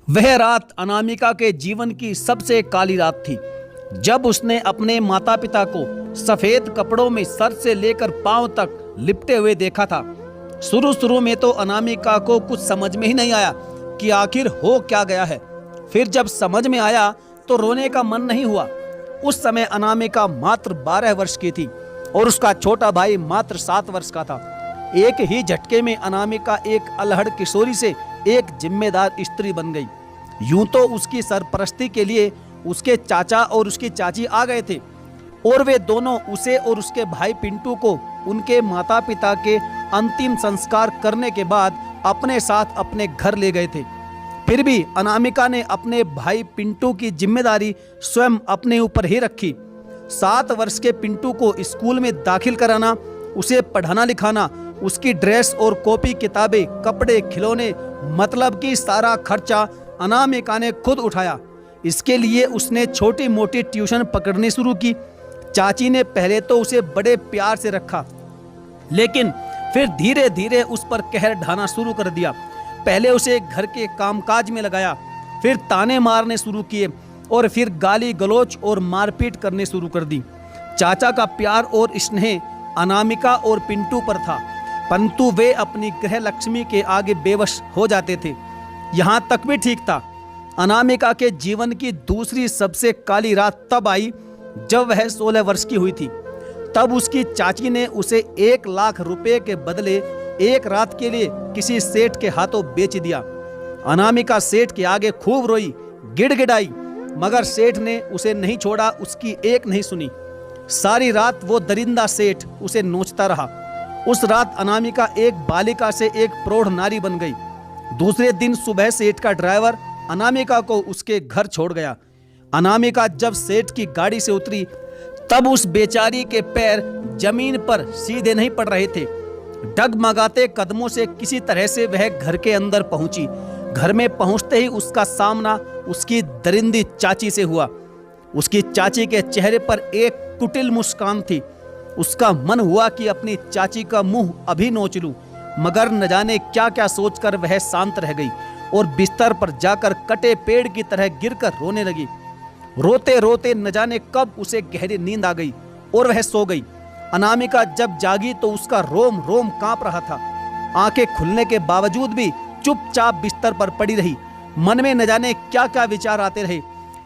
वह रात अनामिका के जीवन की सबसे काली रात थी। जब उसने अपने माता पिता को सफेद कपड़ों में सर से लेकर पांव तक लिपटे हुए देखा था। शुरू में तो अनामिका को कुछ समझ में ही नहीं आया कि आखिर हो क्या गया है। फिर जब समझ में आया तो रोने का मन नहीं हुआ। उस समय अनामिका मात्र 12 वर्ष की थी और उसका छोटा भाई मात्र 7 वर्ष का था। एक ही झटके में अनामिका एक अलहड़ किशोरी से एक जिम्मेदार स्त्री बन गई। यूं तो उसकी सरपरस्ती के लिए उसके चाचा और उसकी चाची आ गए थे और वे दोनों उसे और उसके भाई पिंटू को उनके माता पिता के अंतिम संस्कार करने के बाद अपने साथ अपने घर ले गए थे। फिर भी अनामिका ने अपने भाई पिंटू की जिम्मेदारी स्वयं अपने ऊपर ही रखी। 7 वर्ष के पिंटू को स्कूल में दाखिल कराना, उसे पढ़ाना लिखाना, उसकी ड्रेस और कॉपी किताबें, कपड़े, खिलौने, मतलब कि सारा खर्चा अनामिका ने खुद उठाया। इसके लिए उसने छोटी मोटी ट्यूशन पकड़नी शुरू की। चाची ने पहले तो उसे बड़े प्यार से रखा, लेकिन फिर धीरे धीरे उस पर कहर ढाना शुरू कर दिया। पहले उसे घर के कामकाज में लगाया, फिर ताने मारने शुरू किए और फिर गाली गलौच और मारपीट करने शुरू कर दी। चाचा का प्यार और स्नेह अनामिका और पिंटू पर था, परंतु वे अपनी गृह लक्ष्मी के आगे बेवश हो जाते थे। यहाँ तक भी ठीक था। अनामिका के जीवन की दूसरी सबसे काली रात तब आई जब वह 16 वर्ष की हुई थी। तब उसकी चाची ने उसे 1 लाख रुपए के बदले एक रात के लिए किसी सेठ के हाथों बेच दिया। अनामिका सेठ के आगे खूब रोई, गिड़गिड़ाई, मगर सेठ ने उसे नहीं छोड़ा, उसकी एक नहीं सुनी। सारी रात वो दरिंदा सेठ उसे नोचता रहा। उस रात अनामिका एक बालिका से एक प्रौढ़ नारी बन गई। दूसरे दिन सुबह सेठ का ड्राइवर अनामिका को उसके घर छोड़ गया। अनामिका जब सेठ की गाड़ी से उतरी तब उस बेचारी के पैर जमीन पर सीधे नहीं पड़ रहे थे। डगमगाते कदमों से किसी तरह से वह घर के अंदर पहुंची। घर में पहुंचते ही उसका सामना उसकी दरिंदी चाची से हुआ। उसकी चाची के चेहरे पर एक कुटिल मुस्कान थी। उसका मन हुआ कि अपनी चाची का मुंह अभी नोच लूं, मगर न जाने क्या क्या सोचकर वह शांत रह गई और बिस्तर पर जाकर कटे पेड़ की तरह गिरकर रोने लगी। रोते रोते न जाने कब उसे गहरी नींद आ गई और वह सो गई। अनामिका जब जागी तो उसका रोम रोम कांप रहा था। आंखें खुलने के बावजूद भी चुपचाप बिस्तर पर पड़ी रही। मन में न जाने क्या क्या विचार आते रहे।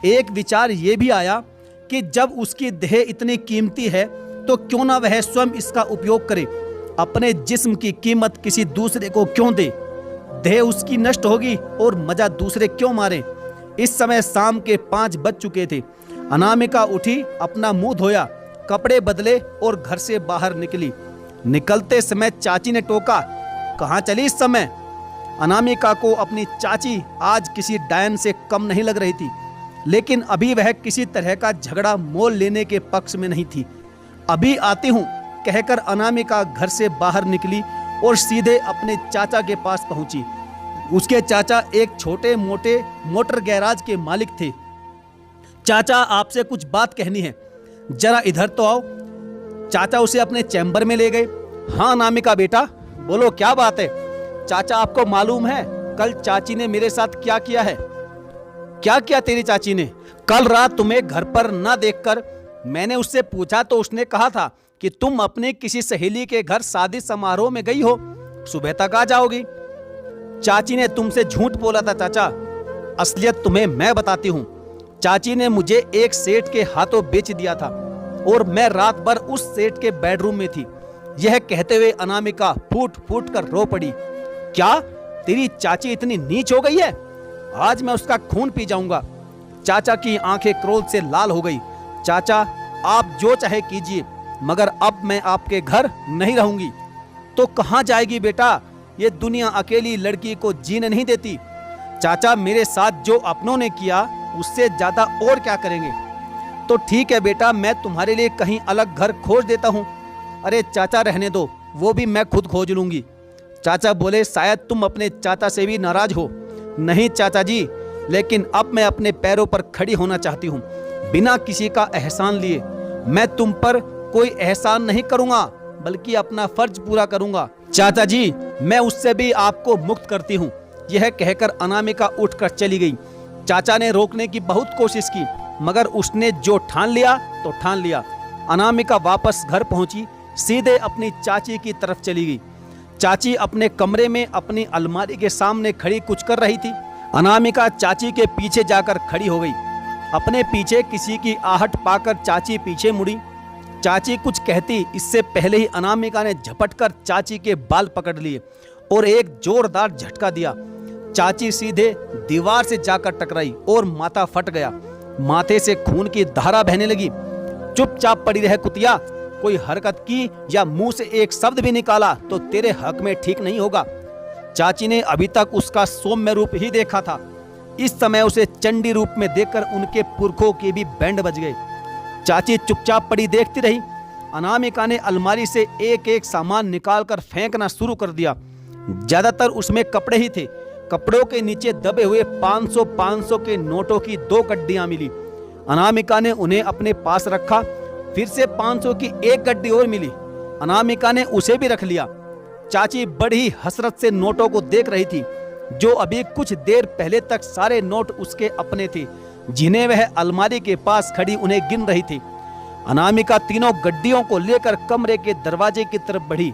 एक विचार ये भी आया कि जब उसकी देह इतनी कीमती है तो क्यों ना वह स्वयं इसका उपयोग करे। अपने जिस्म की कीमत किसी दूसरे को क्यों दे। देह उसकी नष्ट होगी और मजा दूसरे क्यों मारे। इस समय शाम के 5 बज चुके थे। अनामिका उठी, अपना मुंह धोया, कपड़े बदले और घर से बाहर निकली। निकलते समय चाची ने टोका, कहाँ चली इस समय। अनामिका को अपनी चाची आज किसी डायन से कम नहीं लग रही थी, लेकिन अभी वह किसी तरह का झगड़ा मोल लेने के पक्ष में नहीं थी। अभी आती हूँ कहकर अनामिका घर से बाहर निकली और सीधे अपने चाचा के पास पहुंची। उसके चाचा एक छोटे मोटे मोटर गैराज के मालिक थे। चाचा, आपसे कुछ बात कहनी है, जरा इधर तो आओ। चाचा उसे अपने चैम्बर में ले गए। हाँ अनामिका बेटा, बोलो क्या बात है। चाचा, आपको मालूम है कल चाची ने मेरे साथ क्या किया है। क्या किया तेरी चाची ने। कल रात तुम्हें घर पर ना देखकर मैंने उससे पूछा तो उसने कहा था कि तुम अपने किसी सहेली के घर शादी समारोह में गई हो, सुबह तक आ जाओगी। चाची ने तुमसे झूठ बोला था चाचा। असलियत तुम्हें मैं बताती हूँ। चाची ने मुझे एक सेठ के हाथों बेच दिया था और मैं रात भर उस सेठ के बेडरूम में थी। यह कहते हुए अनामिका फूट फूट कर रो पड़ी। क्या तेरी चाची इतनी नीच हो गई है। आज मैं उसका खून पी जाऊंगा। चाचा की आंखें क्रोध से लाल हो गई। चाचा, आप जो चाहे कीजिए, मगर अब मैं आपके घर नहीं रहूंगी। तो कहाँ जाएगी बेटा, ये दुनिया अकेली लड़की को जीने नहीं देती। चाचा, मेरे साथ जो अपनों ने किया उससे ज्यादा और क्या करेंगे। तो ठीक है बेटा, मैं तुम्हारे लिए कहीं अलग घर खोज देता हूँ। अरे चाचा रहने दो, वो भी मैं खुद खोज लूंगी। चाचा बोले, शायद तुम अपने चाचा से भी नाराज हो। नहीं चाचा जी, लेकिन अब मैं अपने पैरों पर खड़ी होना चाहती हूँ, बिना किसी का एहसान लिए। मैं तुम पर कोई एहसान नहीं करूँगा, बल्कि अपना फर्ज पूरा करूँगा। चाचा जी, मैं उससे भी आपको मुक्त करती हूँ। यह कहकर अनामिका उठकर चली गई। चाचा ने रोकने की बहुत कोशिश की, मगर उसने जो ठान लिया तो ठान लिया। अनामिका वापस घर पहुंची, सीधे अपनी चाची की तरफ चली गई। चाची अपने कमरे में अपनी अलमारी के सामने खड़ी कुछ कर रही थी। अनामिका चाची के पीछे जाकर खड़ी हो गई। अपने पीछे किसी की आहट पाकर चाची पीछे मुड़ी। चाची कुछ कहती इससे पहले ही अनामिका ने झपटकर चाची के बाल पकड़ लिए और एक जोरदार झटका दिया। चाची सीधे दीवार से जाकर टकराई और माथा फट गया। माथे से खून की धारा बहने लगी। चुपचाप पड़ी रह कुतिया, कोई हरकत की या मुंह से एक शब्द भी निकाला तो तेरे हक में ठीक नहीं होगा। चाची ने अभी तक उसका सौम्य रूप ही देखा था, इस समय उसे चंडी रूप में देखकर उनके पुरखों के भी बैंड बज गए। चाची चुपचाप पड़ी देखती रही। अनामिका ने अलमारी से एक एक सामान निकालकर फेंकना शुरू कर दिया। ज्यादातर उसमें कपड़े ही थे। कपड़ों के नीचे दबे हुए 500 के नोटों की 2 गड्डियां मिली। अनामिका ने उन्हें अपने पास रखा। फिर से 500 की एक गड्डी और मिली। अनामिका ने उसे भी रख लिया। चाची बड़ी हसरत से नोटों को देख रही थी, जो अभी कुछ देर पहले तक सारे नोट उसके अपने थे, जिन्हें वह अलमारी के पास खड़ी उन्हें गिन रही थी। अनामिका तीनों गड्डियों को लेकर कमरे के दरवाजे की तरफ बढ़ी।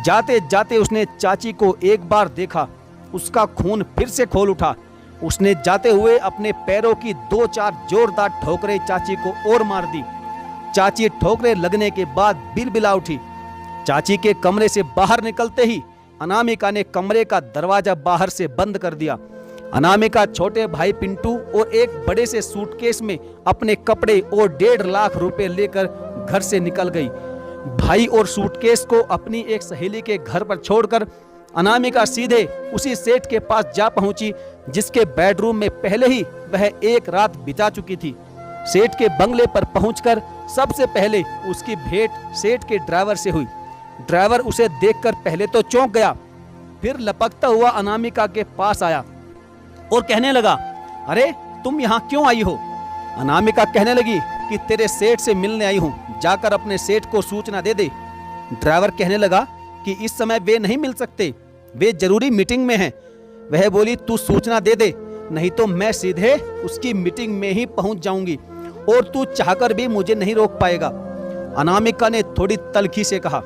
जाते जाते उसने चाची को एक बार देखा, उसका खून फिर से खोल उठा। उसने जाते हुए अपने पैरों की 2-4 जोरदार ठोकरें चाची को और मार दी। चाची ठोकरें लगने के बाद बिलबिला उठी। चाची के कमरे से बाहर निकलते ही अनामिका ने कमरे का दरवाजा बाहर से बंद कर दिया। अनामिका छोटे भाई पिंटू और एक बड़े से सूटकेस में अपने कपड़े और 1.5 लाख रुपए लेकर घर से निकल गई। भाई और सूटकेस को अपनी एक सहेली के घर पर छोड़कर अनामिका सीधे उसी सेठ के पास जा पहुंची, जिसके बेडरूम में पहले ही वह एक रात बिता चुकी थी। सेठ के बंगले पर पहुंचकर सबसे पहले उसकी भेंट सेठ के ड्राइवर से हुई। ड्राइवर उसे देखकर पहले तो चौंक गया, फिर लपकता हुआ अनामिका के पास आया और कहने लगा, अरे तुम यहाँ क्यों आई हो? अनामिका कहने लगी कि तेरे सेठ से मिलने आई हूँ, जाकर अपने सेठ को सूचना दे दे। ड्राइवर कहने लगा कि इस समय वे नहीं मिल सकते, वे जरूरी मीटिंग में हैं। वह बोली, तू सूचना दे दे, नहीं तो मैं सीधे उसकी मीटिंग में ही पहुंच जाऊंगी और तू चाहकर भी मुझे नहीं रोक पाएगा। अनामिका ने थोड़ी तल्खी से कहा।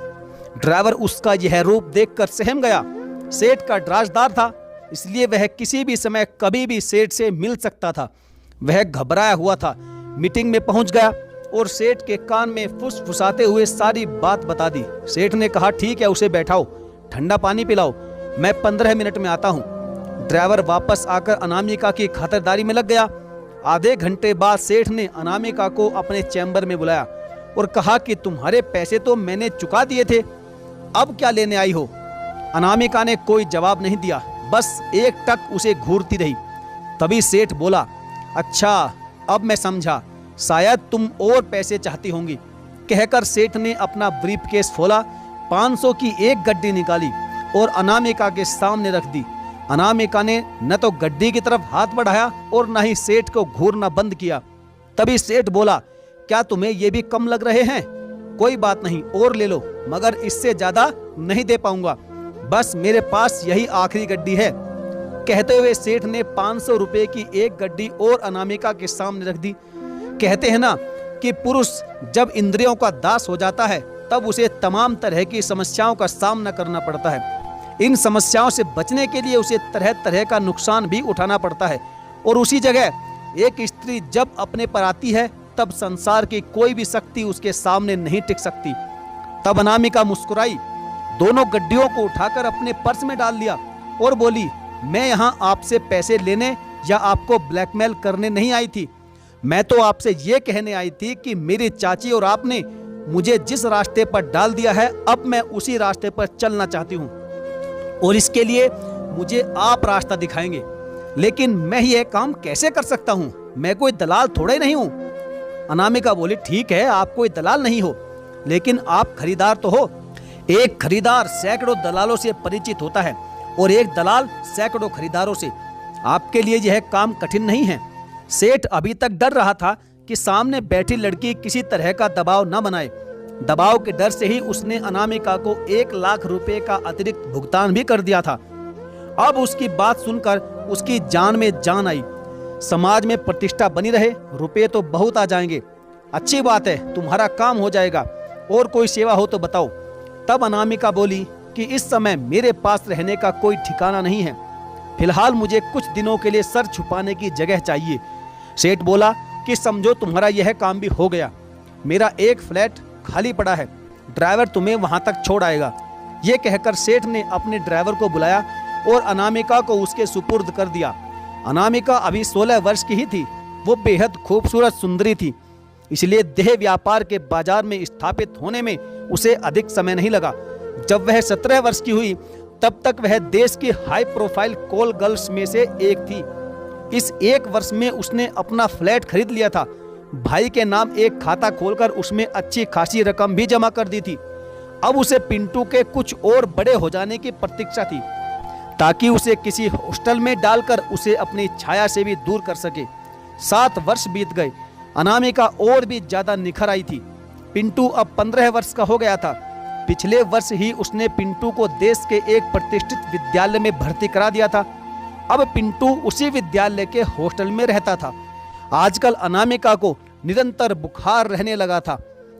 ड्राइवर उसका यह रूप देखकर सहम गया। सेठ का राजदार था, इसलिए वह किसी भी समय कभी भी सेठ से मिल सकता था। वह घबराया हुआ था। मीटिंग में पहुंच गया और सेठ के कान में फुसफुसाते हुए सारी बात बता दी। सेठ ने कहा, ठीक है, उसे बैठाओ, ठंडा पानी पिलाओ, मैं 15 मिनट में आता हूँ। ड्राइवर वापस आकर अनामिका की खातिरदारी में लग गया। आधे घंटे बाद सेठ ने अनामिका को अपने चैम्बर में बुलाया और कहा कि तुम्हारे पैसे तो मैंने चुका दिए थे, अब क्या लेने आई हो? अनामिका ने कोई जवाब नहीं दिया, बस एक टक उसे घूरती रही। तभी सेठ बोला, अच्छा अब मैं समझा, शायद तुम और पैसे चाहती होंगी। कहकर सेठ ने अपना ब्रीफकेस खोला, 500 की एक गड्डी निकाली और अनामिका के सामने रख दी। अनामिका ने न तो गड्डी की तरफ हाथ बढ़ाया और न ही सेठ को घूरना बंद किया। तभी सेठ बोला, क्या तुम्हें ये भी कम लग रहे हैं? कोई बात नहीं, और ले लो, मगर इससे ज्यादा नहीं दे पाऊंगा, बस मेरे पास यही आखिरी गड्डी है। कहते हुए सेठ ने 500 रुपए की एक गड्डी और अनामिका के सामने रख दी। कहते हैं ना कि पुरुष जब इंद्रियों का दास हो जाता है तब उसे तमाम तरह की समस्याओं का सामना करना पड़ता है। इन समस्याओं से बचने के लिए उसे तरह तरह का नुकसान भी उठाना पड़ता है, और उसी जगह एक स्त्री जब अपने पर आती है तब संसार की कोई भी शक्ति उसके सामने नहीं टिक सकती। तब अनामिका मुस्कुराई, दोनों गड्डियों को उठाकर अपने पर्स में डाल लिया और बोली, मैं यहाँ आपसे पैसे लेने या आपको ब्लैकमेल करने नहीं आई थी। मैं तो आपसे ये कहने आई थी कि मेरी चाची और आपने मुझे जिस रास्ते पर डाल दिया है, अब मैं उसी रास्ते पर चलना चाहती हूँ और इसके लिए मुझे आप रास्ता दिखाएंगे। लेकिन मैं ये काम कैसे कर सकता हूँ? मैं कोई दलाल थोड़े नहीं हूँ। अनामिका बोली, ठीक है, आप कोई दलाल नहीं हो, लेकिन आप खरीदार तो हो। एक खरीदार सैकड़ों दलालों से परिचित होता है और एक दलाल सैकड़ों खरीदारों से। आपके लिए यह काम कठिन नहीं है। सेठ अभी तक डर रहा था कि सामने बैठी लड़की किसी तरह का दबाव न बनाए। दबाव के डर से ही उसने अनामिका को 1 लाख रुपए का अतिरिक्त भुगतान भी कर दिया था। अब उसकी बात सुनकर उसकी जान में जान आई। समाज में प्रतिष्ठा बनी रहे, रुपए तो बहुत आ जाएंगे। अच्छी बात है, तुम्हारा काम हो जाएगा, और कोई सेवा हो तो बताओ। तब अनामिका बोली कि इस समय मेरे पास रहने का कोई ठिकाना नहीं है, फिलहाल मुझे कुछ दिनों के लिए सर छुपाने की जगह चाहिए। सेठ बोला कि समझो तुम्हारा यह काम भी हो गया, मेरा एक फ्लैट खाली पड़ा है, ड्राइवर तुम्हें वहां तक छोड़ आएगा। ये कहकर सेठ ने अपने ड्राइवर को बुलाया और अनामिका को उसके सुपुर्द कर दिया। अनामिका अभी 16 वर्ष की ही थी। वो बेहद खूबसूरत सुंदरी थी, इसलिए देह व्यापार के बाजार में स्थापित होने में उसे अधिक समय नहीं लगा। जब वह 17 वर्ष की हुई तब तक वह देश की हाई प्रोफाइल कॉल गर्ल्स में से एक थी। इस एक वर्ष में उसने अपना फ्लैट खरीद लिया था। भाई के नाम एक खाता खोलकर उसमें अच्छी खासी रकम भी जमा कर दी थी। अब उसे पिंटू के कुछ और बड़े हो जाने की प्रतीक्षा थी, ताकि उसे किसी हॉस्टल में डालकर उसे अपनी छाया से भी दूर कर सके। 7 वर्ष बीत गए। अनामिका और भी ज्यादा निखर आई थी। पिंटू अब 15 वर्ष का हो गया था। पिछले वर्ष ही उसने पिंटू को देश के एक प्रतिष्ठित विद्यालय में भर्ती करा दिया था। अब पिंटू उसी विद्यालय के हॉस्टल में रहता था। आजकल अनामिका को निरंतर बुखार रहने लगा था।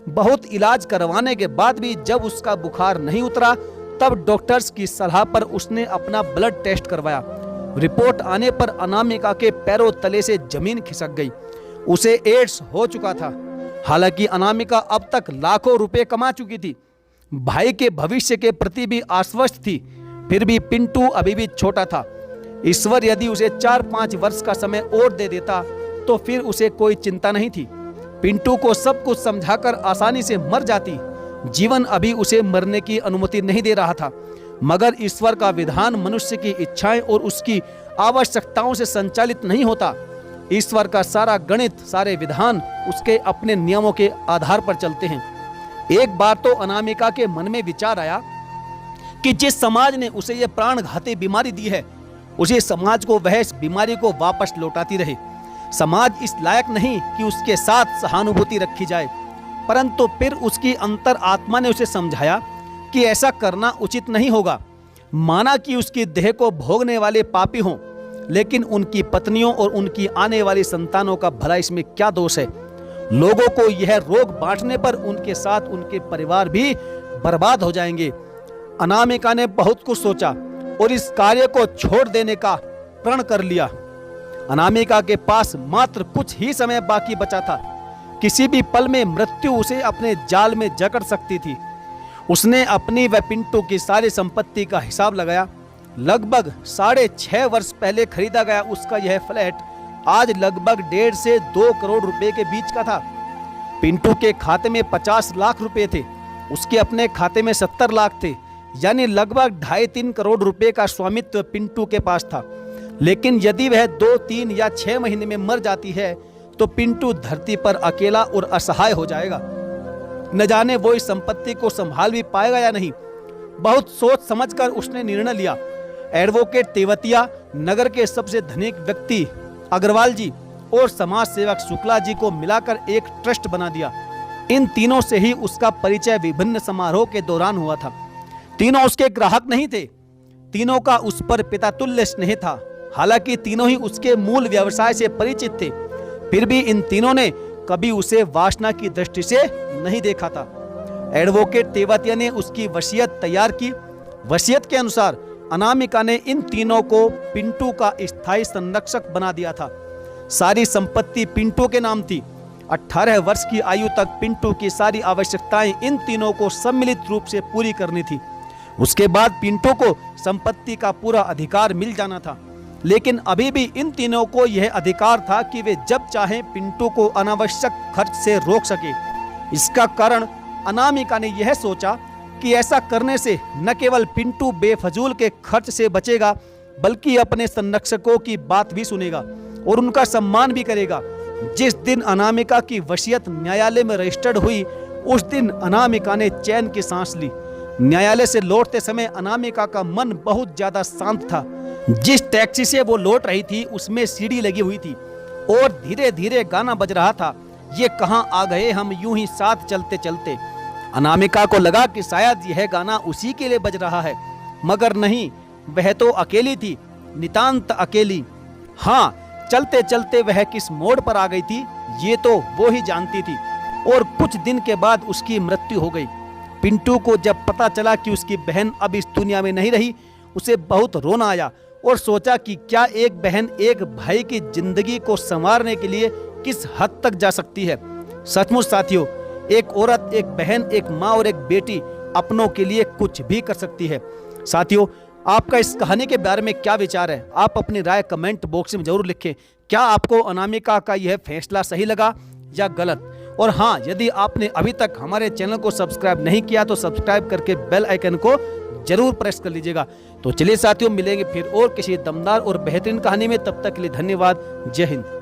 बहुत इलाज करवाने के बाद भी जब उसका बुखार नहीं उतरा, तब डॉक्टर्स की सलाह पर उसने अपना ब्लड टेस्ट करवाया। रिपोर्ट आने पर अनामिका के पैरों तले से जमीन खिसक गई। उसे एड्स हो चुका था। हालांकि अनामिका अब तक लाखों रुपए कमा चुकी थी, भाई के भविष्य के प्रति भी आश्वस्त थी, फिर भी पिंटू अभी भी छोटा था। ईश्वर यदि उसे 4-5 वर्ष का समय और दे देता तो फिर उसे कोई चिंता नहीं थी। पिंटू को सब कुछ समझाकर आसानी से मर जाती। जीवन अभी उसे मरने की अनुमति नहीं दे रहा था, मगर ईश्वर का विधान मनुष्य की इच्छाएं और उसकी आवश्यकताओं से संचालित नहीं होता। ईश्वर का सारा गणित, सारे विधान उसके अपने नियमों के आधार पर चलते हैं। एक बार तो अनामिका के मन में विचार आया कि जिस समाज ने उसे यह प्राणघाती बीमारी दी है, उसी समाज को वह इस बीमारी को वापस लौटाती रहे। समाज इस लायक नहीं कि उसके साथ सहानुभूति रखी जाए। परंतु फिर उसकी अंतर आत्मा ने उसे समझाया कि ऐसा करना उचित नहीं होगा। माना कि उसकी देह को भोगने वाले पापी हों, लेकिन उनकी पत्नियों और उनकी आने वाली संतानों का भला इसमें क्या दोष है? लोगों को यह रोग बांटने पर उनके साथ उनके परिवार भी बर्बाद हो जाएंगे। अनामिका ने बहुत कुछ सोचा और इस कार्य को छोड़ देने का प्रण कर लिया। अनामिका के पास मात्र कुछ ही समय बाकी बचा था। किसी भी पल में मृत्यु उसे अपने जाल में जकड़ सकती थी। उसने अपनी व पिंटू की सारी संपत्ति का हिसाब लगाया। लगभग 6.5 वर्ष पहले खरीदा गया उसका यह फ्लैट आज लगभग 1.5 से 2 करोड़ रुपए के बीच का था। पिंटू के खाते में 50 लाख रुपए थे, उसके अपने खाते में 70 लाख थे, यानी लगभग 2.5-3 करोड़ रुपए का स्वामित्व पिंटू के पास था। लेकिन यदि वह 2, 3 या 6 महीने में मर जाती है तो पिंटू धरती पर अकेला और असहाय हो जाएगा। न जाने वो इस संपत्ति को संभाल भी पाएगा या नहीं। बहुत सोच समझकर उसने निर्णय लिया। एडवोकेट तेवतिया, नगर के सबसे धनिक व्यक्ति अग्रवाल जी और समाज सेवक शुक्ला जी को मिलाकर एक ट्रस्ट बना दिया। इन तीनों से ही उसका परिचय विभिन्न समारोह के दौरान हुआ था। तीनों उसके ग्राहक नहीं थे, तीनों का उस पर पितातुल्य स्नेह था। हालांकि तीनों ही उसके मूल व्यवसाय से परिचित थे, फिर भी इन तीनों ने कभी उसे वासना की दृष्टि से नहीं देखा था। एडवोकेट तेवतिया ने उसकी वसीयत तैयार की। वसीयत के अनुसार अनामिका ने इन तीनों को पिंटू का स्थायी संरक्षक बना दिया था। सारी संपत्ति पिंटू के नाम थी। 18 वर्ष की आयु तक पिंटू की सारी आवश्यकताएं इन तीनों को सम्मिलित रूप से पूरी करनी थी। उसके बाद पिंटू को संपत्ति का पूरा अधिकार मिल जाना था। लेकिन अभी भी इन तीनों को यह अधिकार था कि वे जब चाहें पिंटू को अनावश्यक खर्च से रोक सके। इसका कारण अनामिका ने यह सोचा कि ऐसा करने से न केवल पिंटू बेफजूल के खर्च से बचेगा, बल्कि अपने संरक्षकों की बात भी सुनेगा और उनका सम्मान भी करेगा। जिस दिन अनामिका की वसीयत न्यायालय में रजिस्टर्ड हुई, उस दिन अनामिका ने चैन की सांस ली। न्यायालय से लौटते समय अनामिका का मन बहुत ज्यादा शांत था। जिस टैक्सी से वो लौट रही थी उसमें सीढ़ी लगी हुई थी और धीरे धीरे गाना बज रहा था, ये कहां आ गए हम यूं ही साथ चलते चलते। अनामिका को लगा कि शायद यह गाना उसी के लिए बज रहा है, मगर नहीं, वह तो अकेली थी, नितांत अकेली। हाँ, चलते चलते वह किस मोड़ पर आ गई थी ये तो वो ही जानती थी। और कुछ दिन के बाद उसकी मृत्यु हो गई। पिंटू को जब पता चला कि उसकी बहन अब इस दुनिया में नहीं रही, उसे बहुत रोना आया और सोचा कि क्या एक बहन एक भाई की जिंदगी को संवारने के लिए किस हद तक जा सकती है। सचमुच साथियों, एक औरत, एक बहन, एक माँ और एक बेटी अपनों के लिए कुछ भी कर सकती है। साथियों, आपका इस कहानी के बारे में क्या विचार है? आप अपनी राय कमेंट बॉक्स में जरूर लिखें। क्या आपको अनामिका का यह फैसला सही लगा या गलत? और हाँ, यदि आपने अभी तक हमारे चैनल को सब्सक्राइब नहीं किया तो सब्सक्राइब करके बेल आइकन को जरूर प्रेस कर लीजिएगा। तो चलिए साथियों, मिलेंगे फिर और किसी दमदार और बेहतरीन कहानी में। तब तक के लिए धन्यवाद। जय हिंद।